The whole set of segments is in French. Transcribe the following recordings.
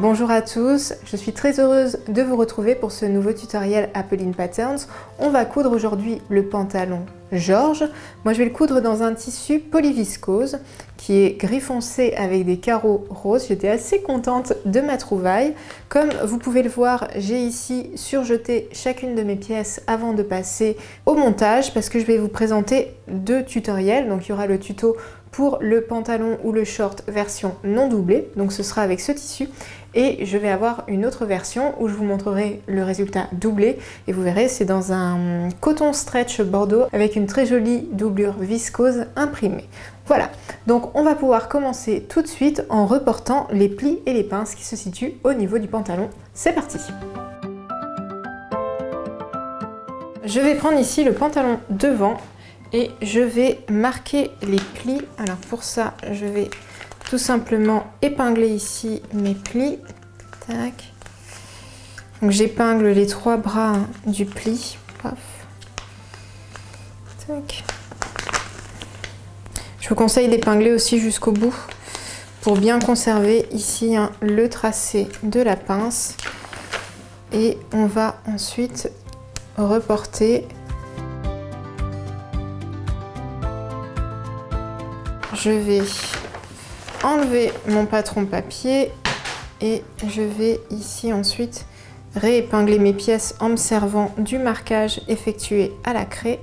Bonjour à tous, je suis très heureuse de vous retrouver pour ce nouveau tutoriel Appeline Patterns. On va coudre aujourd'hui le pantalon Georges. Moi je vais le coudre dans un tissu polyviscose qui est gris foncé avec des carreaux roses. J'étais assez contente de ma trouvaille. Comme vous pouvez le voir, j'ai ici surjeté chacune de mes pièces avant de passer au montage parce que je vais vous présenter deux tutoriels. Donc il y aura le tuto pour le pantalon ou le short version non doublée, donc ce sera avec ce tissu, et je vais avoir une autre version où je vous montrerai le résultat doublé, et vous verrez c'est dans un coton stretch bordeaux avec une très jolie doublure viscose imprimée. Voilà, donc on va pouvoir commencer tout de suite en reportant les plis et les pinces qui se situent au niveau du pantalon. C'est parti! Je vais prendre ici le pantalon devant et je vais marquer les plis. Alors pour ça, je vais tout simplement épingler ici mes plis. Tac. Donc j'épingle les trois bras du pli. Paf. Tac. Je vous conseille d'épingler aussi jusqu'au bout pour bien conserver ici le tracé de la pince. Et on va ensuite reporter. Je vais enlever mon patron papier et je vais ici ensuite réépingler mes pièces en me servant du marquage effectué à la craie.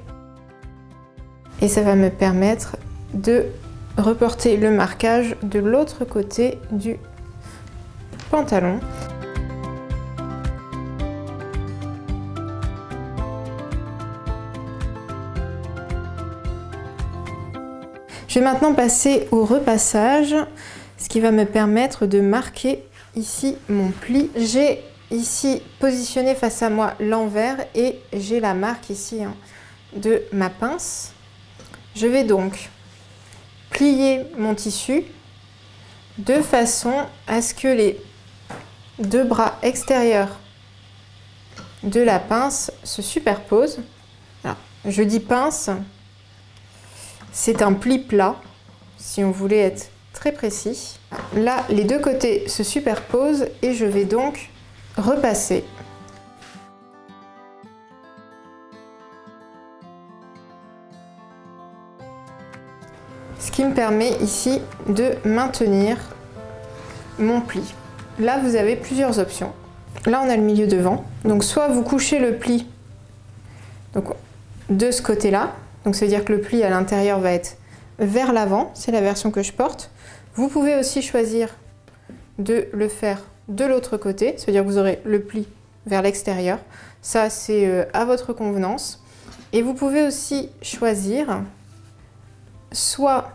Et ça va me permettre de reporter le marquage de l'autre côté du pantalon. Je vais maintenant passer au repassage, ce qui va me permettre de marquer ici mon pli. J'ai ici positionné face à moi l'envers et j'ai la marque ici de ma pince. Je vais donc plier mon tissu de façon à ce que les deux bras extérieurs de la pince se superposent. Alors, je dis pince. C'est un pli plat, si on voulait être très précis. Là, les deux côtés se superposent et je vais donc repasser. Ce qui me permet ici de maintenir mon pli. Là, vous avez plusieurs options. Là, on a le milieu devant. Donc, soit vous couchez le pli donc, de ce côté-là. Donc ça veut dire que le pli à l'intérieur va être vers l'avant, c'est la version que je porte. Vous pouvez aussi choisir de le faire de l'autre côté, ça veut dire que vous aurez le pli vers l'extérieur. Ça c'est à votre convenance. Et vous pouvez aussi choisir soit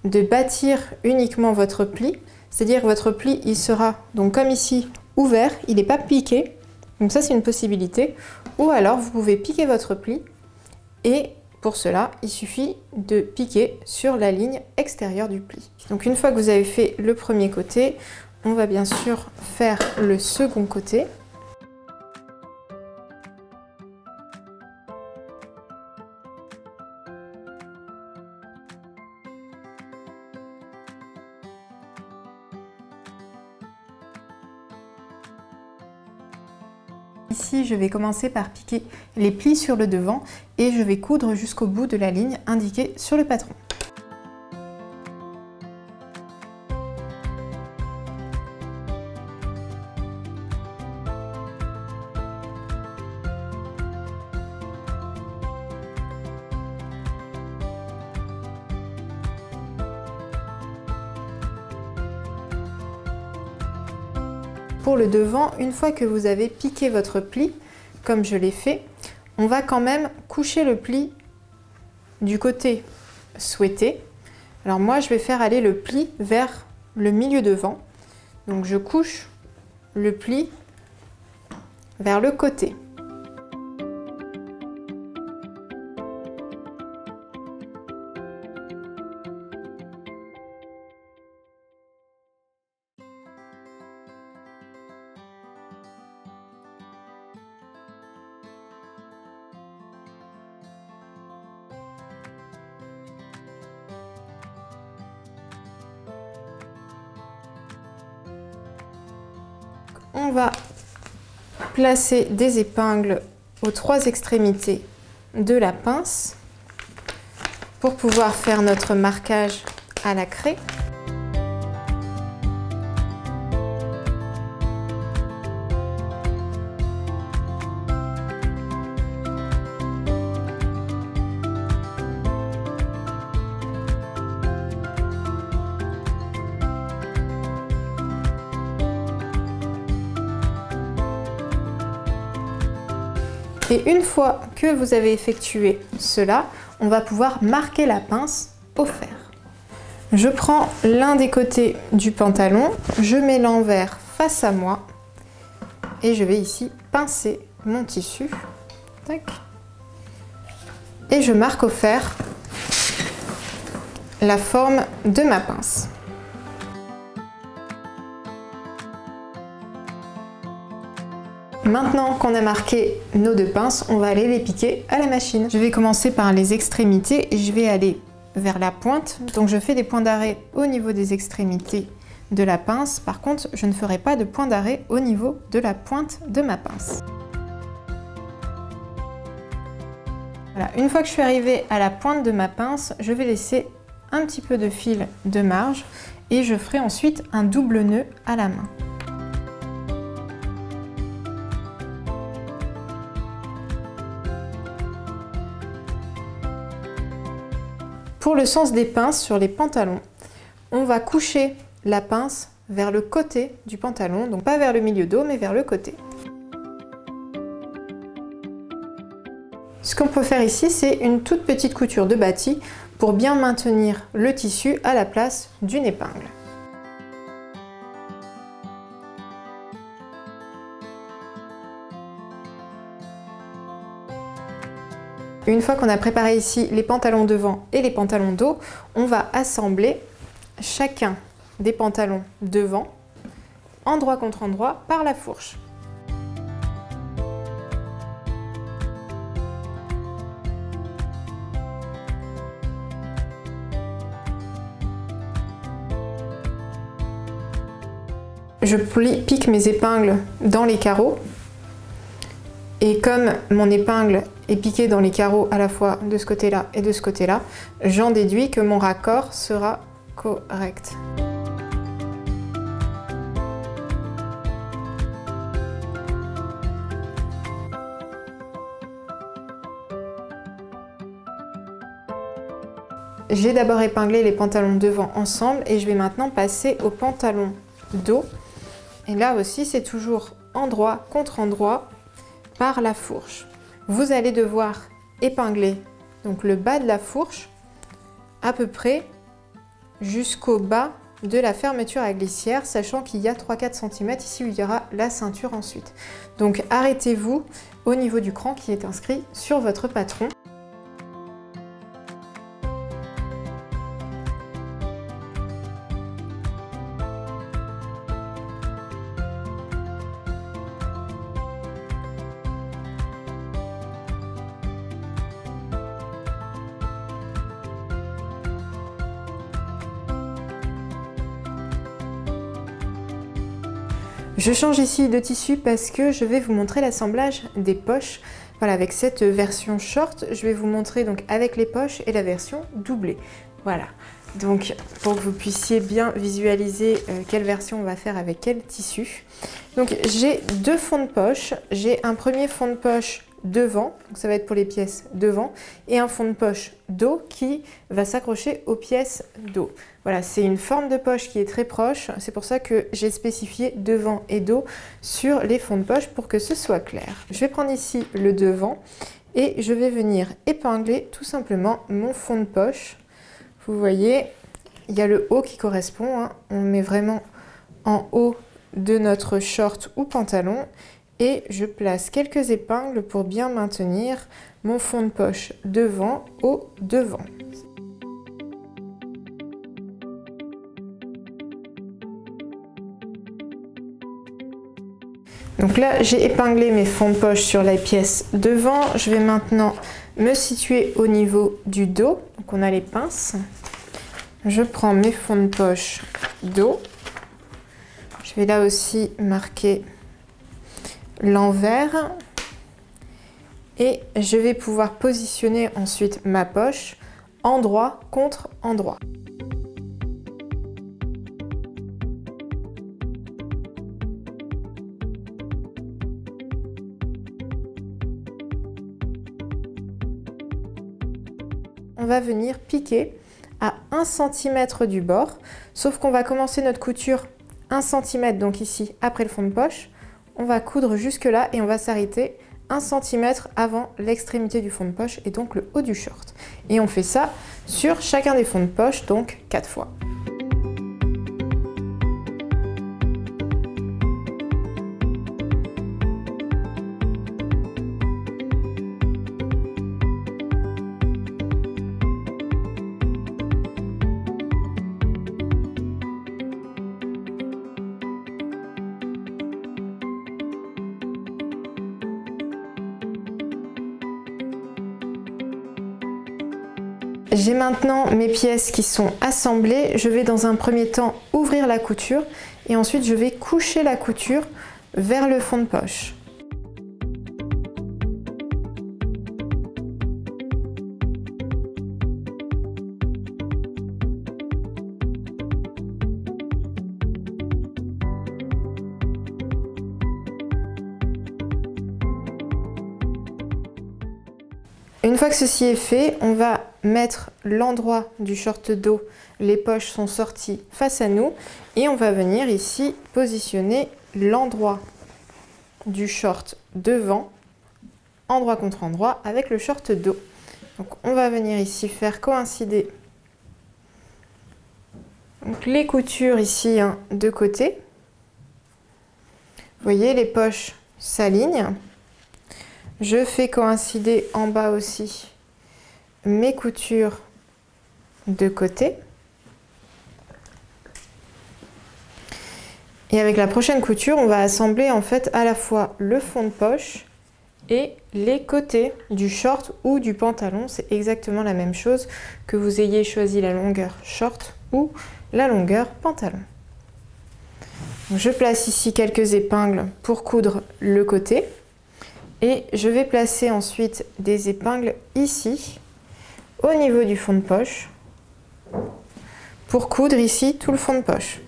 de bâtir uniquement votre pli, c'est-à-dire que votre pli il sera donc comme ici ouvert, il n'est pas piqué. Donc ça c'est une possibilité. Ou alors vous pouvez piquer votre pli et pour cela, il suffit de piquer sur la ligne extérieure du pli. Donc une fois que vous avez fait le premier côté, on va bien sûr faire le second côté. Ici, je vais commencer par piquer les plis sur le devant et je vais coudre jusqu'au bout de la ligne indiquée sur le patron. Pour le devant, une fois que vous avez piqué votre pli, comme je l'ai fait, on va quand même coucher le pli du côté souhaité. Alors moi, je vais faire aller le pli vers le milieu devant. Donc je couche le pli vers le côté. on va placer des épingles aux 3 extrémités de la pince pour pouvoir faire notre marquage à la craie. Et une fois que vous avez effectué cela, on va pouvoir marquer la pince au fer. Je prends l'un des côtés du pantalon, je mets l'envers face à moi et je vais ici pincer mon tissu. Tac. Et je marque au fer la forme de ma pince. Maintenant qu'on a marqué nos 2 pinces, on va aller les piquer à la machine. Je vais commencer par les extrémités et je vais aller vers la pointe. Donc je fais des points d'arrêt au niveau des extrémités de la pince. Par contre, je ne ferai pas de point d'arrêt au niveau de la pointe de ma pince. Voilà, une fois que je suis arrivée à la pointe de ma pince, je vais laisser un petit peu de fil de marge et je ferai ensuite un double nœud à la main. Pour le sens des pinces sur les pantalons, on va coucher la pince vers le côté du pantalon, donc pas vers le milieu dos, mais vers le côté. Ce qu'on peut faire ici, c'est une toute petite couture de bâti pour bien maintenir le tissu à la place d'une épingle. Une fois qu'on a préparé ici les pantalons devant et les pantalons dos, on va assembler chacun des pantalons devant, endroit contre endroit, par la fourche. Je pique mes épingles dans les carreaux. Et comme mon épingle est piquée dans les carreaux à la fois de ce côté-là et de ce côté-là, j'en déduis que mon raccord sera correct. J'ai d'abord épinglé les pantalons devant ensemble et je vais maintenant passer aux pantalons dos. Et là aussi, c'est toujours endroit contre endroit par la fourche. Vous allez devoir épingler donc le bas de la fourche à peu près jusqu'au bas de la fermeture à glissière, sachant qu'il y a 3-4 cm ici où il y aura la ceinture ensuite. Donc arrêtez-vous au niveau du cran qui est inscrit sur votre patron. Je change ici de tissu parce que je vais vous montrer l'assemblage des poches. Voilà, avec cette version short, je vais vous montrer donc avec les poches et la version doublée. Voilà, donc pour que vous puissiez bien visualiser quelle version on va faire avec quel tissu. Donc j'ai 2 fonds de poche. J'ai un premier fond de poche devant, donc ça va être pour les pièces devant, et un fond de poche dos qui va s'accrocher aux pièces dos. Voilà, c'est une forme de poche qui est très proche, c'est pour ça que j'ai spécifié devant et dos sur les fonds de poche pour que ce soit clair. Je vais prendre ici le devant et je vais venir épingler tout simplement mon fond de poche. Vous voyez, il y a le haut qui correspond, hein. On met vraiment en haut de notre short ou pantalon. Et je place quelques épingles pour bien maintenir mon fond de poche devant au devant. Donc là, j'ai épinglé mes fonds de poche sur la pièce devant. Je vais maintenant me situer au niveau du dos. Donc on a les pinces. Je prends mes fonds de poche dos. Je vais là aussi marquer l'envers et je vais pouvoir positionner ensuite ma poche endroit contre endroit. On va venir piquer à 1 cm du bord, sauf qu'on va commencer notre couture 1 cm, donc ici après le fond de poche. On va coudre jusque là et on va s'arrêter 1 cm avant l'extrémité du fond de poche et donc le haut du short. Et on fait ça sur chacun des fonds de poche, donc 4 fois. J'ai maintenant mes pièces qui sont assemblées. Je vais dans un premier temps ouvrir la couture et ensuite je vais coucher la couture vers le fond de poche. Une fois que ceci est fait, on va mettre l'endroit du short dos, les poches sont sorties face à nous et on va venir ici positionner l'endroit du short devant, endroit contre endroit avec le short dos. Donc on va venir ici faire coïncider donc les coutures ici de côté. Vous voyez, les poches s'alignent. Je fais coïncider en bas aussi mes coutures de côté. Et avec la prochaine couture, on va assembler en fait à la fois le fond de poche et les côtés du short ou du pantalon. C'est exactement la même chose que vous ayez choisi la longueur short ou la longueur pantalon. Donc, je place ici quelques épingles pour coudre le côté. Et je vais placer ensuite des épingles ici, au niveau du fond de poche, pour coudre ici tout le fond de poche.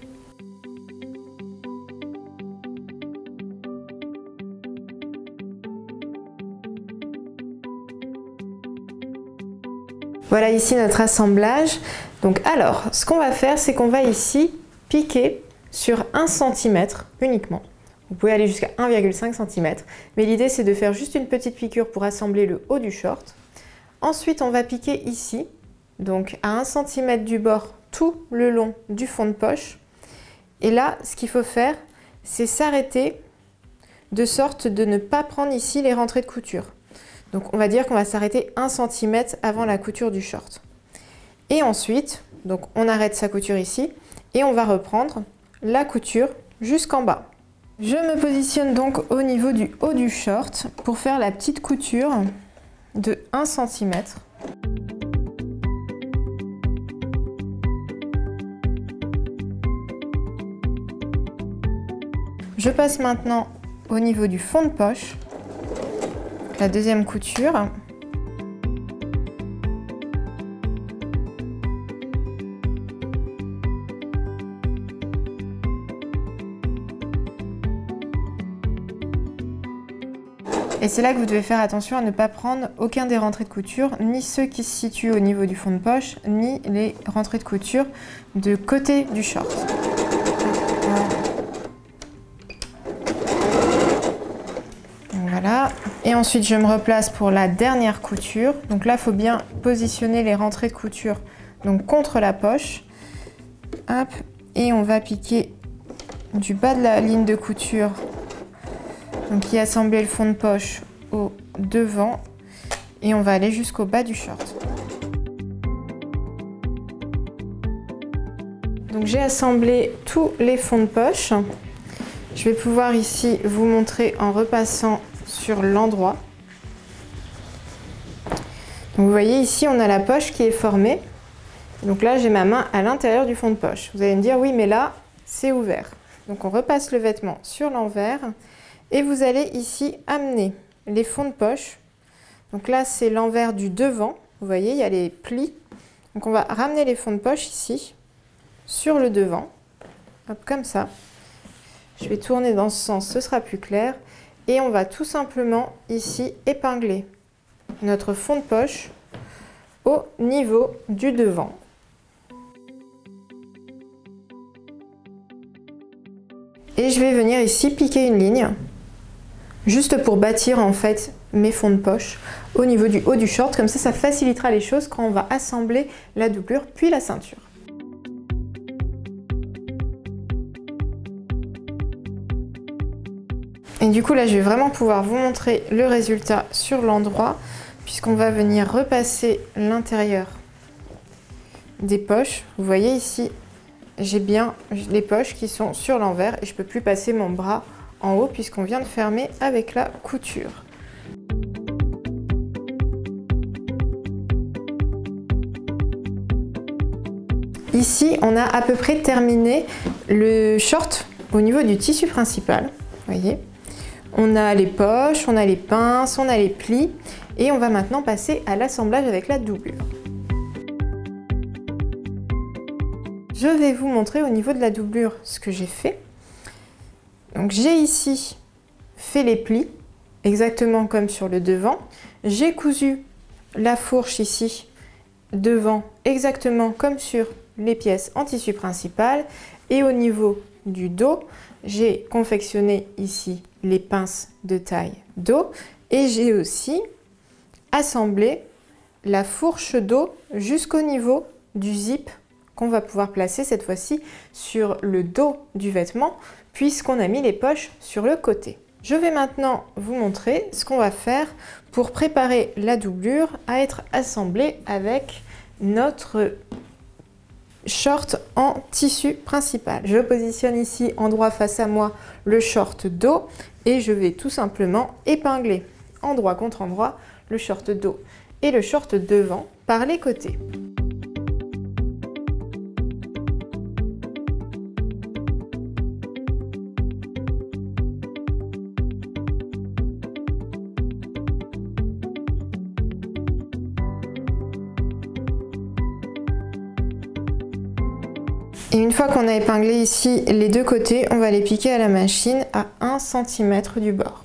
Voilà ici notre assemblage. Donc alors, ce qu'on va faire, c'est qu'on va ici piquer sur 1 cm uniquement. Vous pouvez aller jusqu'à 1,5 cm, mais l'idée c'est de faire juste une petite piqûre pour assembler le haut du short. Ensuite, on va piquer ici, donc à 1 cm du bord, tout le long du fond de poche. Et là, ce qu'il faut faire, c'est s'arrêter de sorte de ne pas prendre ici les rentrées de couture. Donc on va dire qu'on va s'arrêter 1 cm avant la couture du short. Et ensuite, donc on arrête sa couture ici et on va reprendre la couture jusqu'en bas. Je me positionne donc au niveau du haut du short pour faire la petite couture de 1 cm. Je passe maintenant au niveau du fond de poche, la deuxième couture. Et c'est là que vous devez faire attention à ne pas prendre aucun des rentrées de couture, ni ceux qui se situent au niveau du fond de poche, ni les rentrées de couture de côté du short. Voilà. Et ensuite, je me replace pour la dernière couture. Donc là, il faut bien positionner les rentrées de couture donc contre la poche. Hop. Et on va piquer du bas de la ligne de couture, donc qui assemblait le fond de poche au devant, et on va aller jusqu'au bas du short. Donc j'ai assemblé tous les fonds de poche. Je vais pouvoir ici vous montrer en repassant sur l'endroit. Donc vous voyez ici on a la poche qui est formée. Donc là j'ai ma main à l'intérieur du fond de poche. Vous allez me dire oui mais là c'est ouvert. Donc on repasse le vêtement sur l'envers Et vous allez ici amener les fonds de poche. Donc là, c'est l'envers du devant. Vous voyez, il y a les plis. Donc on va ramener les fonds de poche ici, sur le devant. Hop, comme ça. Je vais tourner dans ce sens, ce sera plus clair. Et on va tout simplement ici épingler notre fond de poche au niveau du devant. Et je vais venir ici piquer une ligne, juste pour bâtir en fait mes fonds de poche au niveau du haut du short. Comme ça facilitera les choses quand on va assembler la doublure puis la ceinture. Et du coup là, je vais vraiment pouvoir vous montrer le résultat sur l'endroit, puisqu'on va venir repasser l'intérieur des poches. Vous voyez ici, j'ai bien les poches qui sont sur l'envers et je ne peux plus passer mon bras en haut puisqu'on vient de fermer avec la couture. Ici, on a à peu près terminé le short au niveau du tissu principal. Vous voyez, on a les poches, on a les pinces, on a les plis et on va maintenant passer à l'assemblage avec la doublure. Je vais vous montrer au niveau de la doublure ce que j'ai fait. Donc j'ai ici fait les plis exactement comme sur le devant. J'ai cousu la fourche ici devant exactement comme sur les pièces en tissu principal. Et au niveau du dos, j'ai confectionné ici les pinces de taille dos. Et j'ai aussi assemblé la fourche dos jusqu'au niveau du zip qu'on va pouvoir placer cette fois-ci sur le dos du vêtement puisqu'on a mis les poches sur le côté. Je vais maintenant vous montrer ce qu'on va faire pour préparer la doublure à être assemblée avec notre short en tissu principal. Je positionne ici endroit face à moi le short dos et je vais tout simplement épingler endroit contre endroit le short dos et le short devant par les côtés. Et une fois qu'on a épinglé ici les deux côtés, on va les piquer à la machine à 1 cm du bord.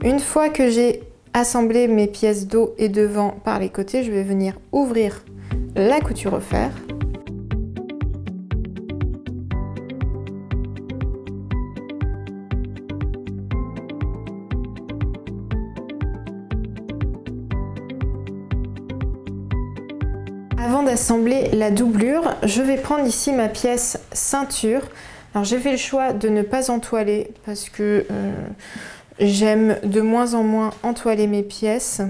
Une fois que j'ai assemblé mes pièces dos et devant par les côtés, je vais venir ouvrir la couture au fer. Avant d'assembler la doublure, je vais prendre ici ma pièce ceinture. Alors j'ai fait le choix de ne pas entoiler parce que j'aime de moins en moins entoiler mes pièces.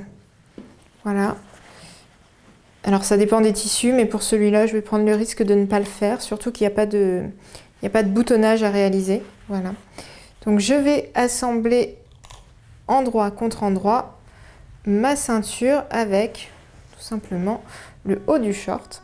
Voilà. Alors ça dépend des tissus, mais pour celui-là, je vais prendre le risque de ne pas le faire, surtout qu'il n'y a pas de boutonnage à réaliser. Voilà. Donc je vais assembler endroit contre endroit ma ceinture avec tout simplement le haut du short.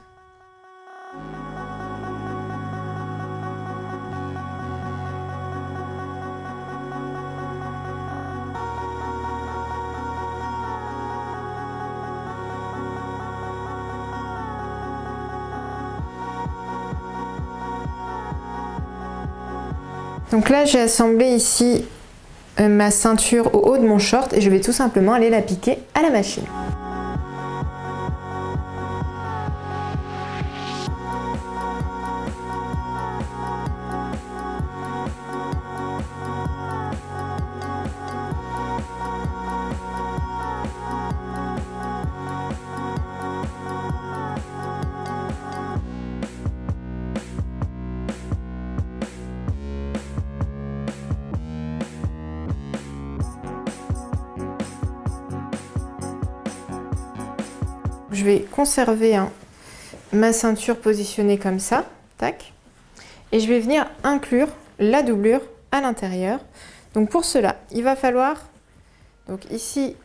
Donc là, j'ai assemblé ici ma ceinture au haut de mon short et je vais tout simplement aller la piquer à la machine. Je vais conserver ma ceinture positionnée comme ça. tac. Et je vais venir inclure la doublure à l'intérieur. Donc pour cela, il va falloir donc ici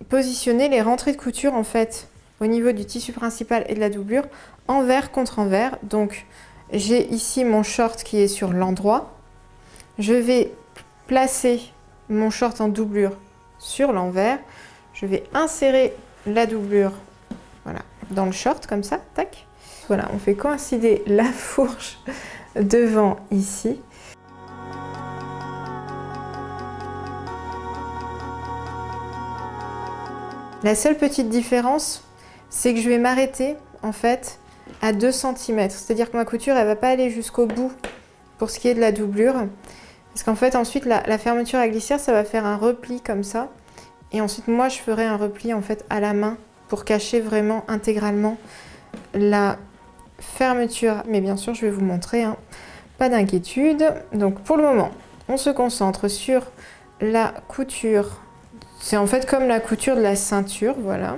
positionner les rentrées de couture en fait au niveau du tissu principal et de la doublure envers contre envers. Donc j'ai ici mon short qui est sur l'endroit. Je vais placer mon short en doublure sur l'envers. Je vais insérer la doublure voilà, dans le short comme ça, tac. Voilà, on fait coïncider la fourche devant ici. La seule petite différence, c'est que je vais m'arrêter en fait à 2 cm. C'est-à-dire que ma couture, elle va pas aller jusqu'au bout pour ce qui est de la doublure. Parce qu'en fait, ensuite, la fermeture à glissière, ça va faire un repli comme ça. Et ensuite, moi, je ferai un repli en fait à la main pour cacher vraiment intégralement la fermeture. Mais bien sûr, je vais vous montrer, hein. Pas d'inquiétude. Donc pour le moment, on se concentre sur la couture. C'est en fait comme la couture de la ceinture, voilà.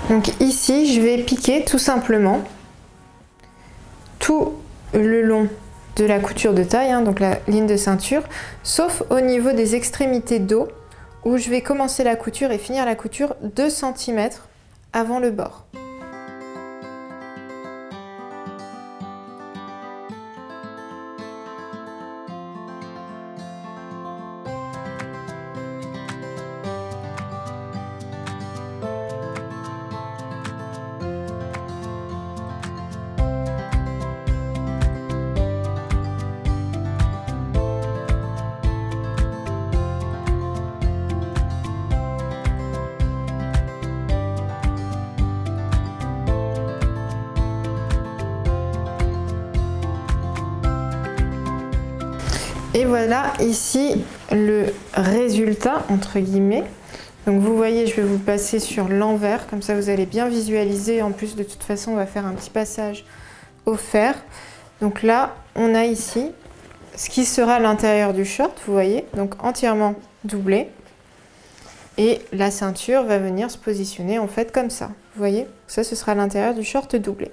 Donc ici, je vais piquer tout simplement tout le long de la couture de taille, hein, donc la ligne de ceinture, sauf au niveau des extrémités dos, où je vais commencer la couture et finir la couture 2 cm avant le bord. Et voilà ici le résultat entre guillemets. Donc vous voyez, je vais vous passer sur l'envers, comme ça vous allez bien visualiser. En plus de toute façon, on va faire un petit passage au fer. Donc là, on a ici ce qui sera l'intérieur du short, vous voyez, donc entièrement doublé. Et la ceinture va venir se positionner en fait comme ça. Vous voyez, ça ce sera l'intérieur du short doublé.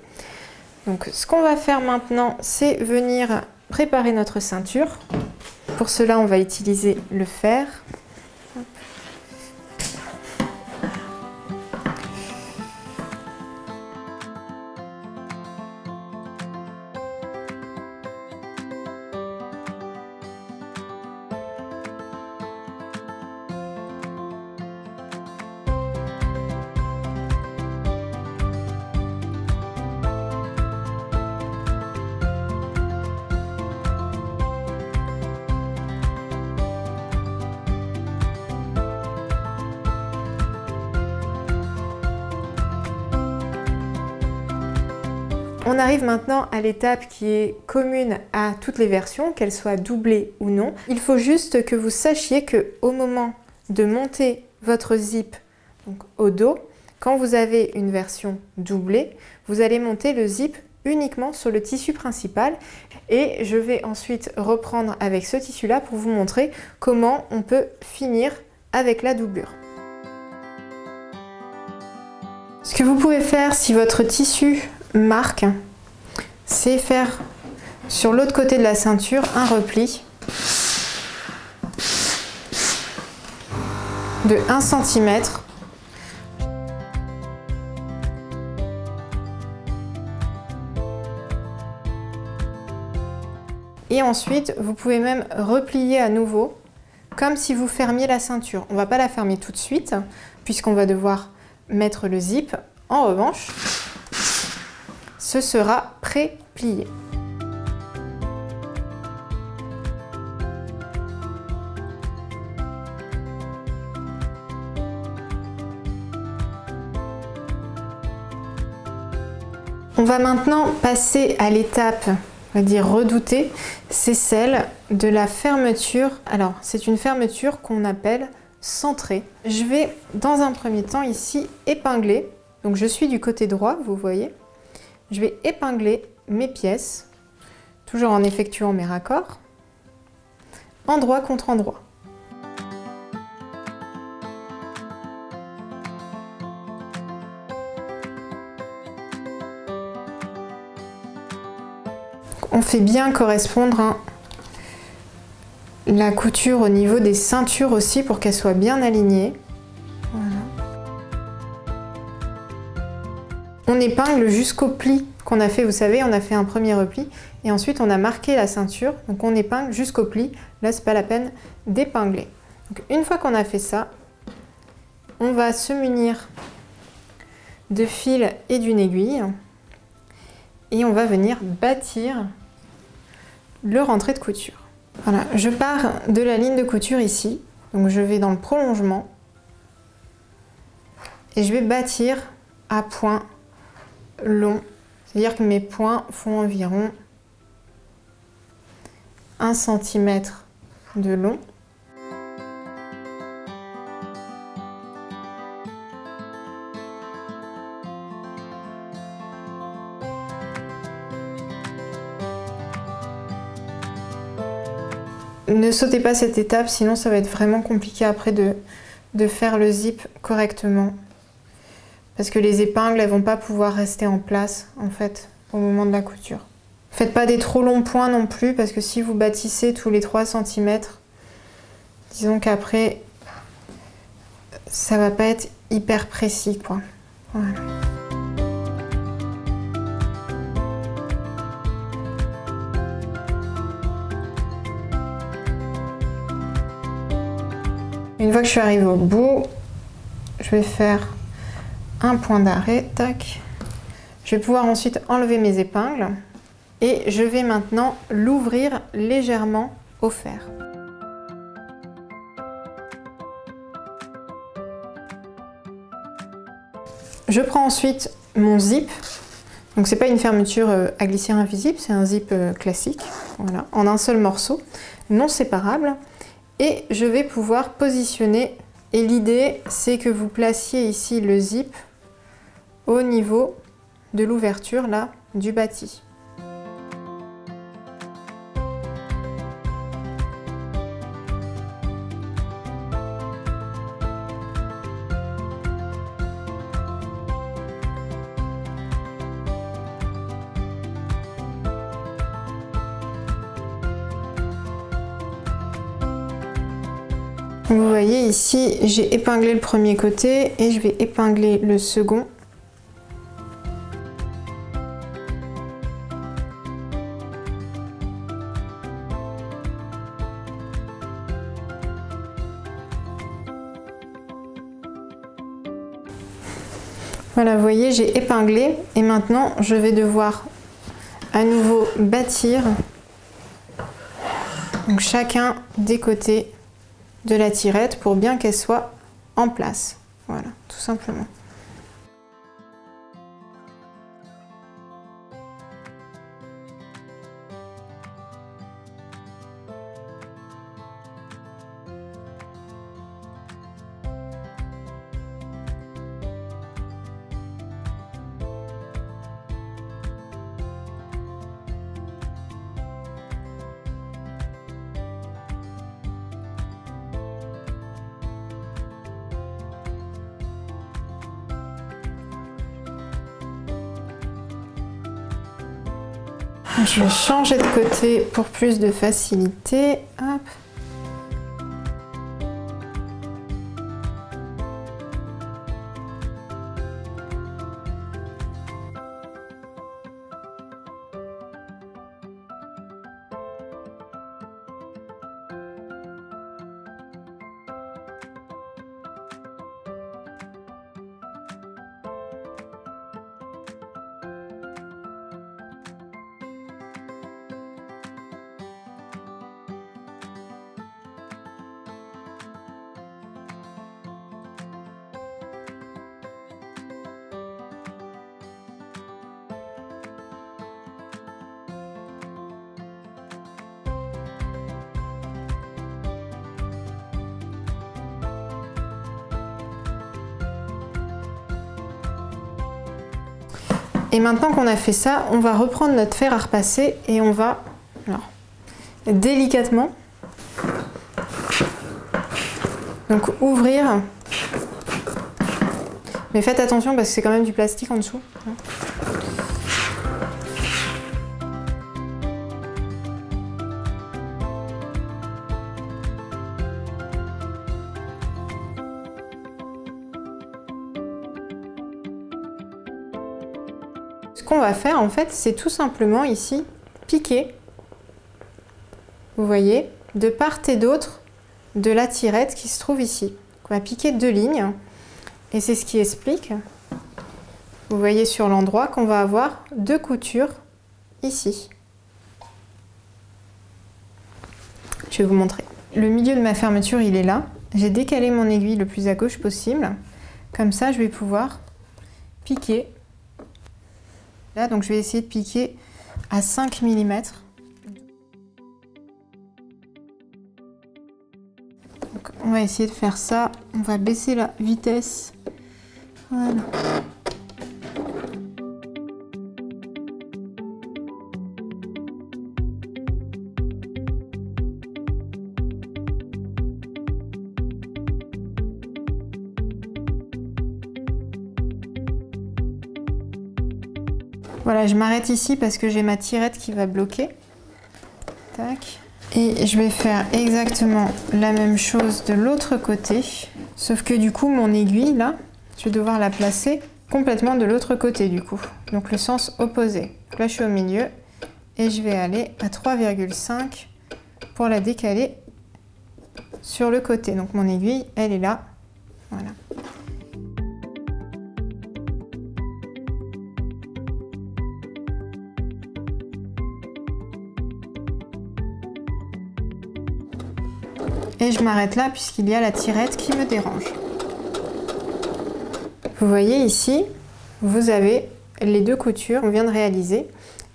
Donc ce qu'on va faire maintenant, c'est venir préparer notre ceinture. Pour cela, on va utiliser le fer. On arrive maintenant à l'étape qui est commune à toutes les versions, qu'elles soient doublées ou non. Il faut juste que vous sachiez qu'au moment de monter votre zip donc au dos, quand vous avez une version doublée, vous allez monter le zip uniquement sur le tissu principal. Et je vais ensuite reprendre avec ce tissu-là pour vous montrer comment on peut finir avec la doublure. Ce que vous pouvez faire si votre tissu marque, c'est faire sur l'autre côté de la ceinture un repli de 1 cm. Et ensuite, vous pouvez même replier à nouveau, comme si vous fermiez la ceinture. On ne va pas la fermer tout de suite, puisqu'on va devoir mettre le zip. En revanche, ce sera pré-plié. On va maintenant passer à l'étape, on va dire redoutée, c'est celle de la fermeture. Alors, c'est une fermeture qu'on appelle centré. Je vais dans un premier temps ici épingler. Donc je suis du côté droit, vous voyez. Je vais épingler mes pièces, toujours en effectuant mes raccords, endroit contre endroit. On fait bien correspondre la couture au niveau des ceintures aussi pour qu'elle soit bien alignée. Voilà. On épingle jusqu'au pli qu'on a fait, vous savez, on a fait un premier repli et ensuite on a marqué la ceinture, donc on épingle jusqu'au pli. Là, c'est pas la peine d'épingler. Donc une fois qu'on a fait ça, on va se munir de fil et d'une aiguille et on va venir bâtir le rentré de couture. Voilà, je pars de la ligne de couture ici, donc je vais dans le prolongement et je vais bâtir à point long, c'est-à-dire que mes points font environ 1 cm de long. Ne sautez pas cette étape, sinon ça va être vraiment compliqué après de faire le zip correctement. Parce que les épingles, elles vont pas pouvoir rester en place, en fait, au moment de la couture. Faites pas des trop longs points non plus, parce que si vous bâtissez tous les 3 cm, disons qu'après, ça va pas être hyper précis, quoi. Voilà. Une fois que je suis arrivée au bout, je vais faire un point d'arrêt, tac. Je vais pouvoir ensuite enlever mes épingles et je vais maintenant l'ouvrir légèrement au fer. Je prends ensuite mon zip. Donc c'est pas une fermeture à glissière invisible, c'est un zip classique, voilà, en un seul morceau, non séparable. Et je vais pouvoir positionner, et l'idée c'est que vous placiez ici le zip au niveau de l'ouverture là du bâti. Vous voyez ici, j'ai épinglé le premier côté et je vais épingler le second. Voilà, vous voyez, j'ai épinglé et maintenant je vais devoir à nouveau bâtir donc chacun des côtés de la tirette pour bien qu'elle soit en place. Voilà, tout simplement. Je vais changer de côté pour plus de facilité. Hop. Et maintenant qu'on a fait ça, on va reprendre notre fer à repasser et on va alors, délicatement donc ouvrir. Mais faites attention parce que c'est quand même du plastique en dessous. Ce qu'on va faire en fait, c'est tout simplement ici piquer, vous voyez, de part et d'autre de la tirette qui se trouve ici. On va piquer 2 lignes et c'est ce qui explique, vous voyez sur l'endroit, qu'on va avoir 2 coutures ici. Je vais vous montrer. Le milieu de ma fermeture, il est là. J'ai décalé mon aiguille le plus à gauche possible. Comme ça, je vais pouvoir piquer. Là, donc je vais essayer de piquer à 5 mm. Donc, on va essayer de faire ça. On va baisser la vitesse. Voilà. Voilà, je m'arrête ici parce que j'ai ma tirette qui va bloquer. Tac. Et je vais faire exactement la même chose de l'autre côté. Sauf que du coup, mon aiguille, là, je vais devoir la placer complètement de l'autre côté du coup. Donc le sens opposé. Donc là, je suis au milieu et je vais aller à 3,5 pour la décaler sur le côté. Donc mon aiguille, elle est là. Voilà. Et je m'arrête là puisqu'il y a la tirette qui me dérange. Vous voyez ici, vous avez les 2 coutures qu'on vient de réaliser.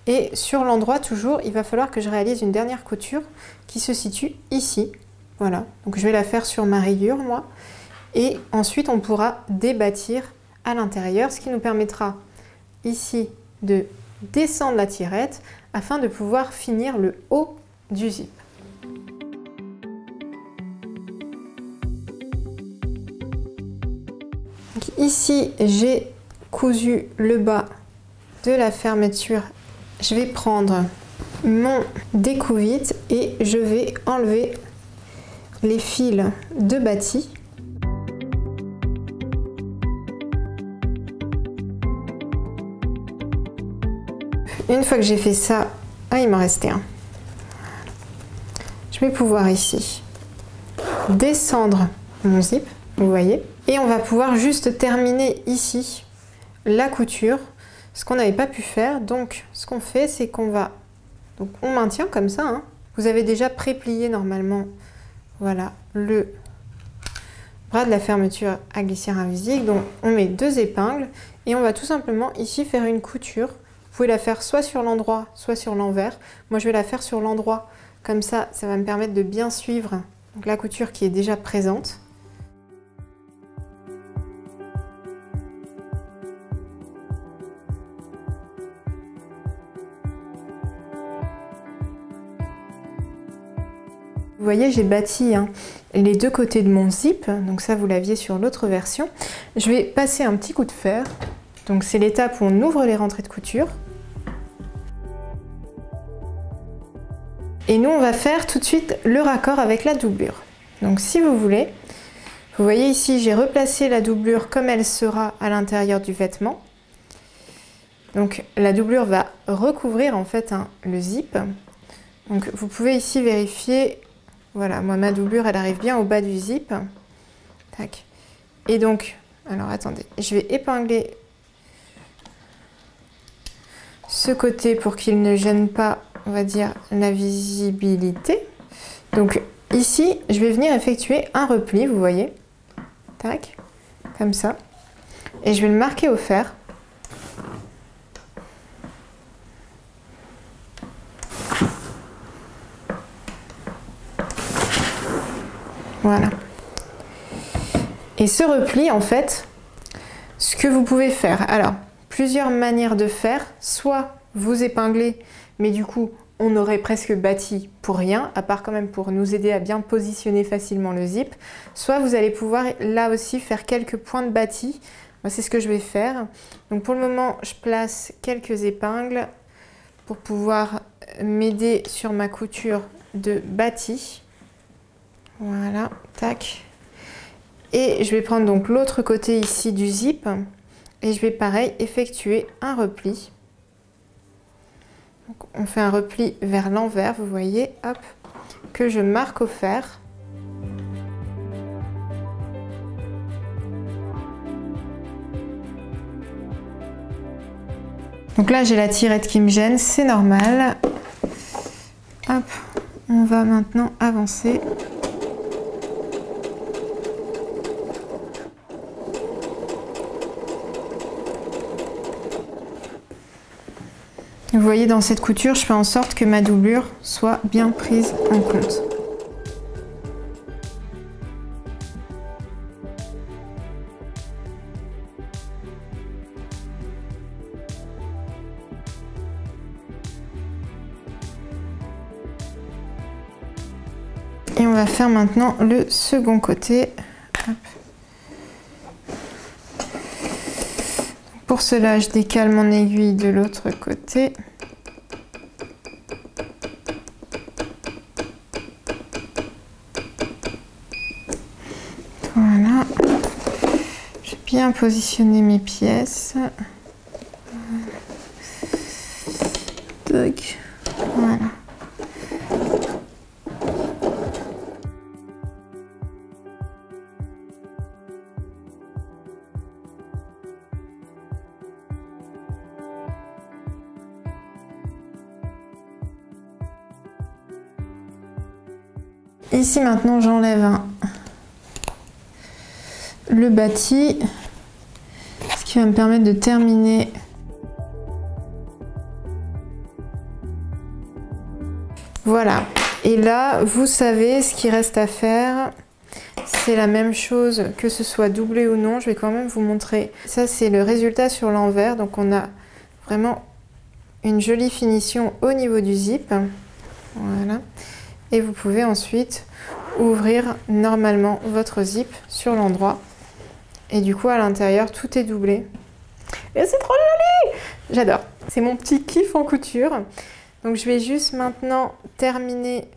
Et sur l'endroit toujours, il va falloir que je réalise une dernière couture qui se situe ici. Voilà, donc je vais la faire sur ma rayure moi. Et ensuite on pourra débâtir à l'intérieur, ce qui nous permettra ici de descendre la tirette afin de pouvoir finir le haut du zip. Donc ici, j'ai cousu le bas de la fermeture. Je vais prendre mon découvite et je vais enlever les fils de bâti. Une fois que j'ai fait ça, ah, il m'en restait un. Je vais pouvoir ici descendre mon zip, vous voyez. Et on va pouvoir juste terminer ici la couture, ce qu'on n'avait pas pu faire. Donc ce qu'on fait, c'est qu'on va, donc on maintient comme ça, hein. Vous avez déjà pré-plié normalement, voilà, le bras de la fermeture à glissière invisible. Donc on met 2 épingles et on va tout simplement ici faire une couture. Vous pouvez la faire soit sur l'endroit, soit sur l'envers. Moi je vais la faire sur l'endroit, comme ça, ça va me permettre de bien suivre donc, la couture qui est déjà présente. Vous voyez, j'ai bâti les 2 côtés de mon zip, donc ça vous l'aviez sur l'autre version. Je vais passer un petit coup de fer, donc c'est l'étape où on ouvre les rentrées de couture. Et nous on va faire tout de suite le raccord avec la doublure. Donc si vous voulez, vous voyez ici j'ai replacé la doublure comme elle sera à l'intérieur du vêtement. Donc la doublure va recouvrir en fait le zip. Donc vous pouvez ici vérifier. Voilà, moi ma doublure elle arrive bien au bas du zip. Tac. Et donc, alors attendez, je vais épingler ce côté pour qu'il ne gêne pas, on va dire, la visibilité. Donc ici, je vais venir effectuer un repli, vous voyez. Tac, comme ça. Et je vais le marquer au fer. Voilà. Et ce repli, en fait, ce que vous pouvez faire, alors, plusieurs manières de faire. Soit vous épinglez, mais du coup on aurait presque bâti pour rien, à part quand même pour nous aider à bien positionner facilement le zip. Soit vous allez pouvoir là aussi faire quelques points de bâti. Moi c'est ce que je vais faire. Donc pour le moment je place quelques épingles pour pouvoir m'aider sur ma couture de bâti. Voilà, tac. Et je vais prendre donc l'autre côté ici du zip et je vais pareil effectuer un repli. Donc on fait un repli vers l'envers, vous voyez, hop, que je marque au fer. Donc là j'ai la tirette qui me gêne, c'est normal. Hop, on va maintenant avancer. Vous voyez, dans cette couture, je fais en sorte que ma doublure soit bien prise en compte. Et on va faire maintenant le second côté. Hop. Pour cela, je décale mon aiguille de l'autre côté. Voilà. J'ai bien positionné mes pièces. Donc, voilà. Ici maintenant j'enlève le bâti, ce qui va me permettre de terminer voilà. Et là vous savez ce qu'il reste à faire, c'est la même chose que ce soit doublé ou non. Je vais quand même vous montrer, ça c'est le résultat sur l'envers, donc on a vraiment une jolie finition au niveau du zip, voilà. Et vous pouvez ensuite ouvrir normalement votre zip sur l'endroit. Et du coup, à l'intérieur, tout est doublé. Et c'est trop joli! J'adore. C'est mon petit kiff en couture. Donc, je vais juste maintenant terminer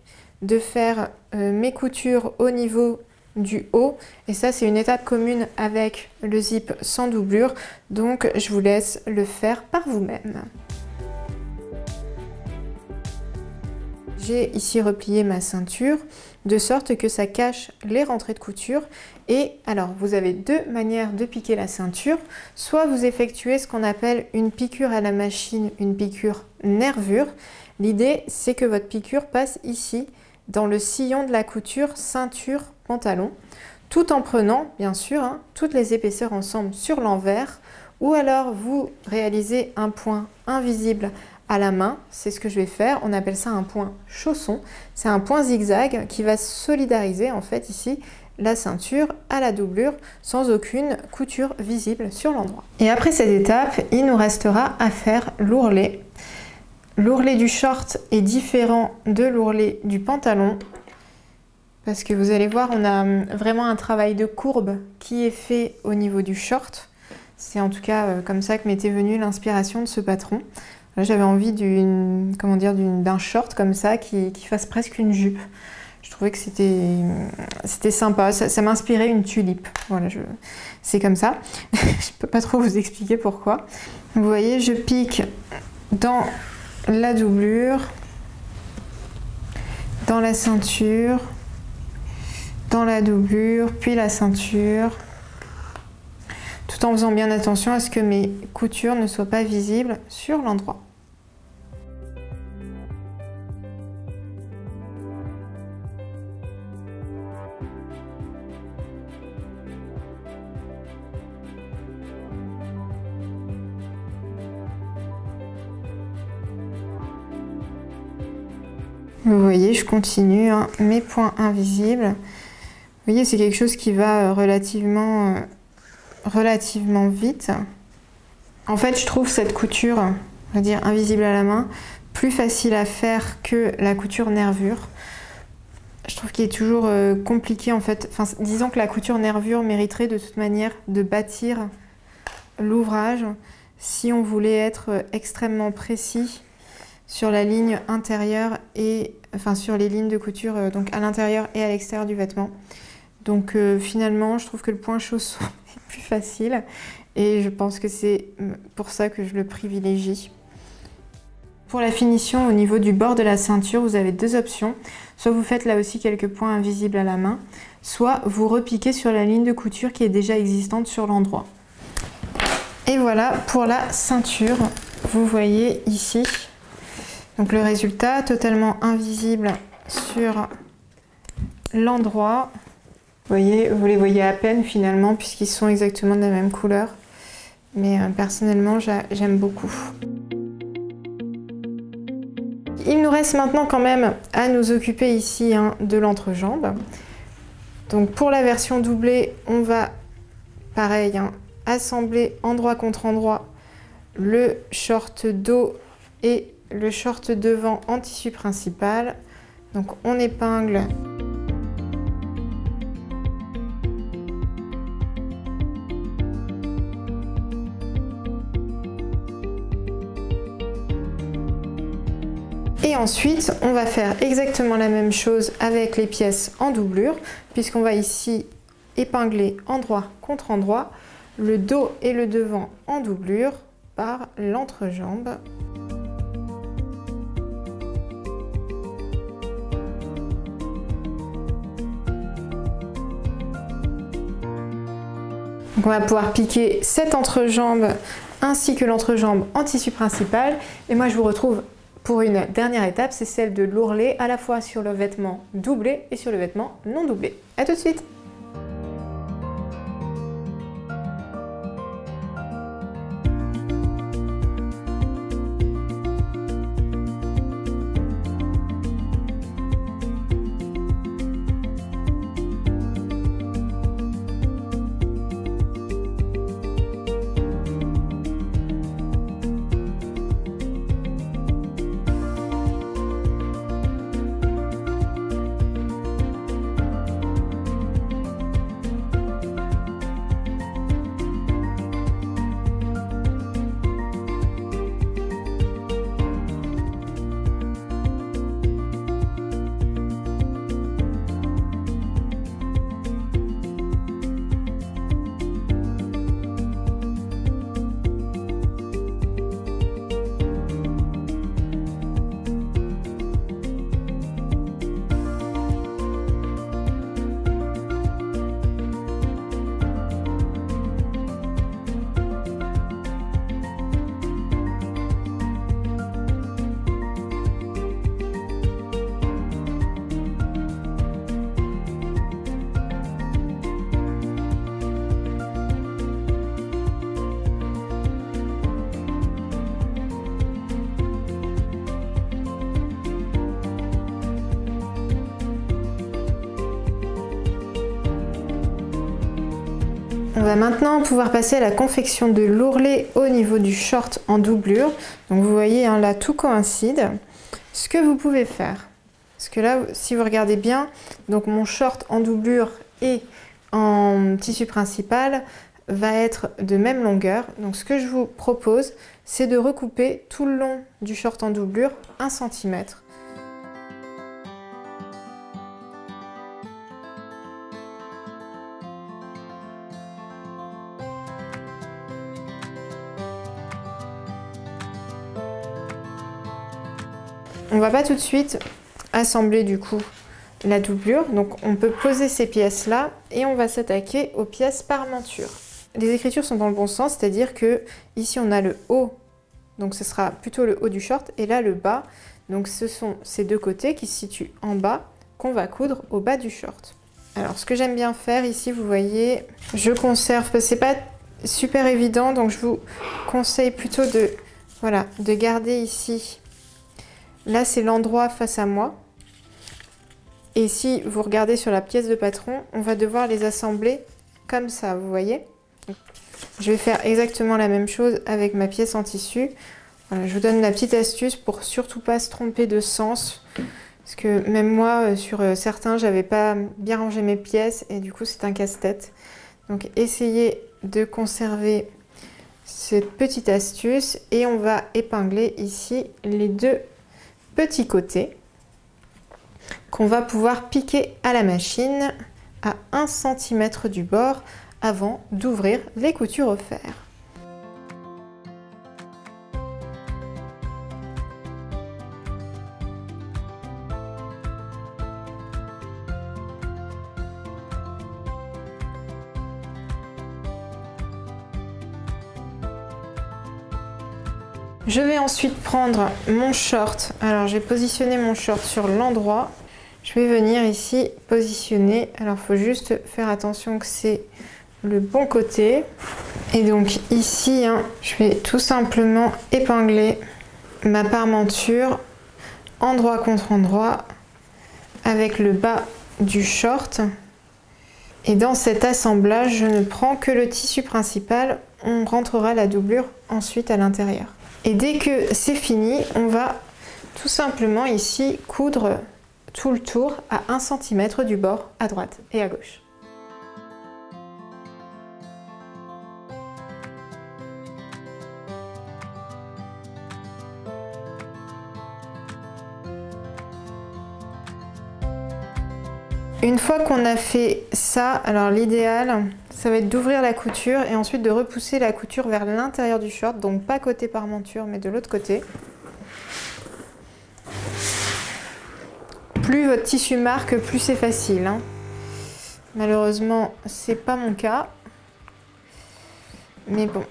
de faire mes coutures au niveau du haut. Et ça, c'est une étape commune avec le zip sans doublure. Donc, je vous laisse le faire par vous-même. J'ai ici replié ma ceinture de sorte que ça cache les rentrées de couture. Et alors vous avez deux manières de piquer la ceinture. Soit vous effectuez ce qu'on appelle une piqûre à la machine, une piqûre nervure. L'idée c'est que votre piqûre passe ici dans le sillon de la couture ceinture pantalon, tout en prenant bien sûr toutes les épaisseurs ensemble sur l'envers, ou alors vous réalisez un point invisible à la main, c'est ce que je vais faire, on appelle ça un point chausson, c'est un point zigzag qui va solidariser en fait ici la ceinture à la doublure sans aucune couture visible sur l'endroit. Et après cette étape, il nous restera à faire l'ourlet. L'ourlet du short est différent de l'ourlet du pantalon parce que vous allez voir, on a vraiment un travail de courbe qui est fait au niveau du short. C'est en tout cas comme ça que m'était venue l'inspiration de ce patron. J'avais envie d'un short comme ça qui fasse presque une jupe. Je trouvais que c'était sympa, ça m'inspirait une tulipe. Voilà, c'est comme ça. Je peux pas trop vous expliquer pourquoi. Vous voyez, je pique dans la doublure, dans la ceinture, dans la doublure, puis la ceinture, tout en faisant bien attention à ce que mes coutures ne soient pas visibles sur l'endroit. Vous voyez, je continue mes points invisibles. Vous voyez, c'est quelque chose qui va relativement vite. En fait, je trouve cette couture, on va dire invisible à la main, plus facile à faire que la couture nervure. Je trouve qu'il est toujours compliqué en fait. Enfin, disons que la couture nervure mériterait de toute manière de bâtir l'ouvrage si on voulait être extrêmement précis sur la ligne intérieure et enfin sur les lignes de couture donc à l'intérieur et à l'extérieur du vêtement. Donc finalement, je trouve que le point chausson est plus facile et je pense que c'est pour ça que je le privilégie. Pour la finition au niveau du bord de la ceinture, vous avez deux options. Soit vous faites là aussi quelques points invisibles à la main, soit vous repiquez sur la ligne de couture qui est déjà existante sur l'endroit. Et voilà pour la ceinture, vous voyez ici. Donc le résultat, totalement invisible sur l'endroit. Vous les voyez à peine finalement puisqu'ils sont exactement de la même couleur. Mais personnellement, j'aime beaucoup. Il nous reste maintenant quand même à nous occuper ici de l'entrejambe. Donc pour la version doublée, on va pareil assembler endroit contre endroit le short dos et le short devant en tissu principal. Donc on épingle. Et ensuite, on va faire exactement la même chose avec les pièces en doublure, puisqu'on va ici épingler endroit contre endroit le dos et le devant en doublure par l'entrejambe. Donc on va pouvoir piquer cette entrejambe ainsi que l'entrejambe en tissu principal. Et moi je vous retrouve pour une dernière étape, c'est celle de l'ourlet à la fois sur le vêtement doublé et sur le vêtement non doublé. A tout de suite! On va maintenant pouvoir passer à la confection de l'ourlet au niveau du short en doublure. Donc vous voyez là tout coïncide. Ce que vous pouvez faire, parce que là si vous regardez bien, donc mon short en doublure et en tissu principal va être de même longueur. Donc ce que je vous propose, c'est de recouper tout le long du short en doublure 1 cm. On va pas tout de suite assembler du coup la doublure, donc on peut poser ces pièces là et on va s'attaquer aux pièces par monture. Les écritures sont dans le bon sens, c'est-à-dire que ici on a le haut, donc ce sera plutôt le haut du short, et là le bas, donc ce sont ces deux côtés qui se situent en bas qu'on va coudre au bas du short. Alors ce que j'aime bien faire ici, vous voyez, je conserve, parce que c'est pas super évident, donc je vous conseille plutôt de garder ici. Là, c'est l'endroit face à moi. Et si vous regardez sur la pièce de patron, on va devoir les assembler comme ça, vous voyez. Je vais faire exactement la même chose avec ma pièce en tissu. Voilà, je vous donne la petite astuce pour surtout pas se tromper de sens. Parce que même moi, sur certains, j'avais pas bien rangé mes pièces et du coup, c'est un casse-tête. Donc, essayez de conserver cette petite astuce et on va épingler ici les deux petits côtés qu'on va pouvoir piquer à la machine à 1 cm du bord avant d'ouvrir les coutures au fer. Je vais ensuite prendre mon short. Alors j'ai positionné mon short sur l'endroit. Je vais venir ici positionner. Alors il faut juste faire attention que c'est le bon côté. Et donc ici, je vais tout simplement épingler ma parmenture endroit contre endroit avec le bas du short. Et dans cet assemblage, je ne prends que le tissu principal. On rentrera la doublure ensuite à l'intérieur. Et dès que c'est fini, on va tout simplement ici coudre tout le tour à 1 cm du bord à droite et à gauche. Une fois qu'on a fait ça, alors l'idéal, ça va être d'ouvrir la couture et ensuite de repousser la couture vers l'intérieur du short, donc pas côté parmenture mais de l'autre côté. Plus votre tissu marque, plus c'est facile. Malheureusement, c'est pas mon cas. Mais bon.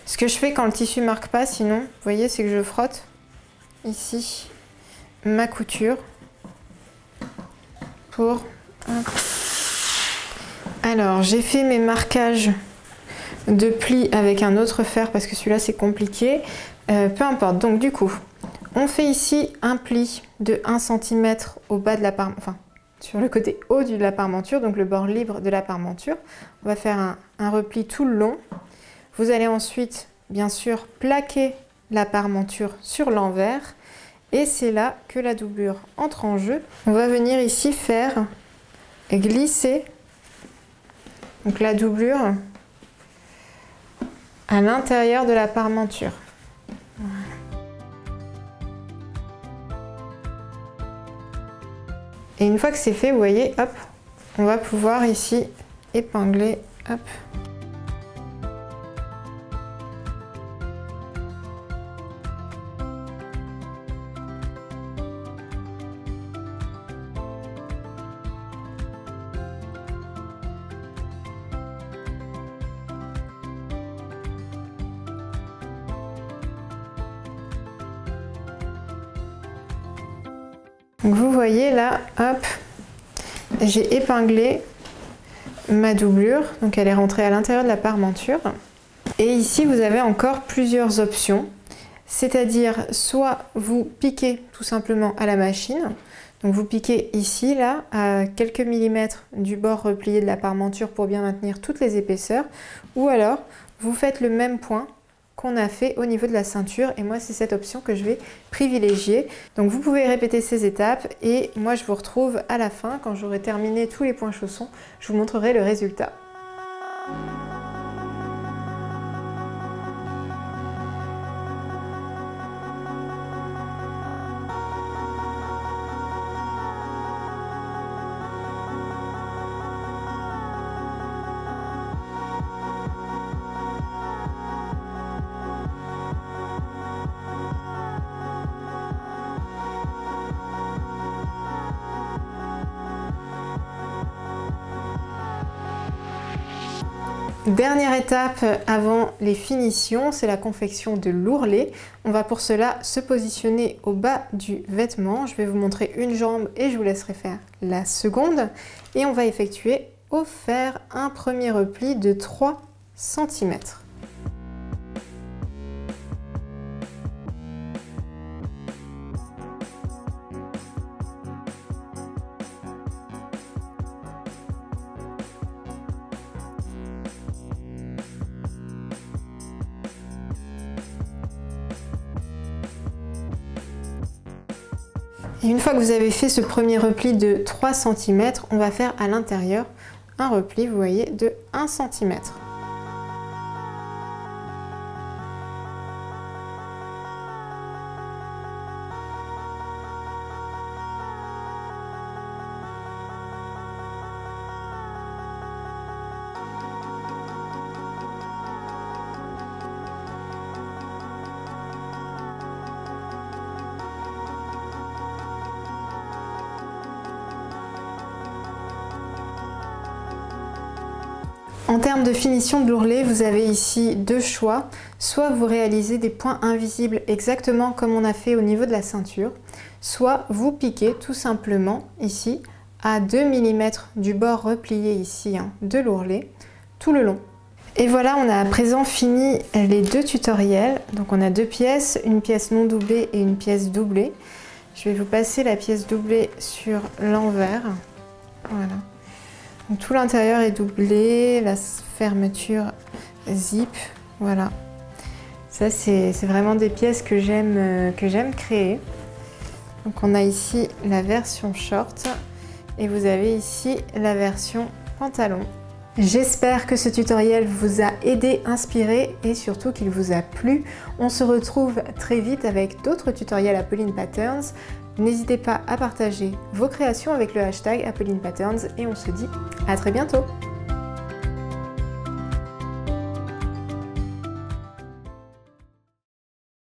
Ce que je fais quand le tissu marque pas, sinon, vous voyez, c'est que je frotte ici ma couture pour... Alors, j'ai fait mes marquages de plis avec un autre fer parce que celui-là, c'est compliqué. Peu importe. Donc, du coup, on fait ici un pli de 1 cm au bas de la parmenture, enfin, sur le côté haut de la parmenture, donc le bord libre de la parmenture. On va faire un repli tout le long. Vous allez ensuite, bien sûr, plaquer la parmenture sur l'envers. Et c'est là que la doublure entre en jeu. On va venir ici faire glisser donc la doublure à l'intérieur de la parmenture. Voilà. Et une fois que c'est fait, vous voyez, hop, on va pouvoir ici épingler, hop. Donc vous voyez là, hop, j'ai épinglé ma doublure, donc elle est rentrée à l'intérieur de la parmenture. Et ici vous avez encore plusieurs options, c'est-à-dire soit vous piquez tout simplement à la machine, donc vous piquez ici là à quelques millimètres du bord replié de la parmenture pour bien maintenir toutes les épaisseurs, ou alors vous faites le même point qu'on a fait au niveau de la ceinture, et moi c'est cette option que je vais privilégier. Donc vous pouvez répéter ces étapes et moi je vous retrouve à la fin quand j'aurai terminé tous les points chaussons, je vous montrerai le résultat. Dernière étape avant les finitions, c'est la confection de l'ourlet. On va pour cela se positionner au bas du vêtement. Je vais vous montrer une jambe et je vous laisserai faire la seconde. Et on va effectuer au fer un premier repli de 3 cm. Et une fois que vous avez fait ce premier repli de 3 cm, on va faire à l'intérieur un repli, vous voyez, de 1 cm. En termes de finition de l'ourlet, vous avez ici deux choix. Soit vous réalisez des points invisibles exactement comme on a fait au niveau de la ceinture, soit vous piquez tout simplement ici à 2 mm du bord replié ici de l'ourlet tout le long. Et voilà, on a à présent fini les deux tutoriels. Donc on a deux pièces, une pièce non doublée et une pièce doublée. Je vais vous passer la pièce doublée sur l'envers. Voilà. Donc, tout l'intérieur est doublé, la fermeture zip, voilà. Ça c'est vraiment des pièces que j'aime créer. Donc on a ici la version short et vous avez ici la version pantalon. J'espère que ce tutoriel vous a aidé, inspiré et surtout qu'il vous a plu. On se retrouve très vite avec d'autres tutoriels Apolline Patterns. N'hésitez pas à partager vos créations avec le hashtag Apolline Patterns et on se dit à très bientôt.